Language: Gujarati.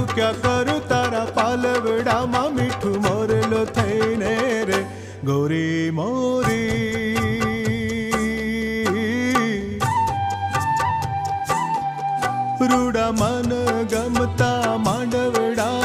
હું ક્યાં કરું તારા પાલવડામાં મીઠું મોરલો થઈને રે ગોરી મોરી. રૂડા મન ગમતા માંડવડા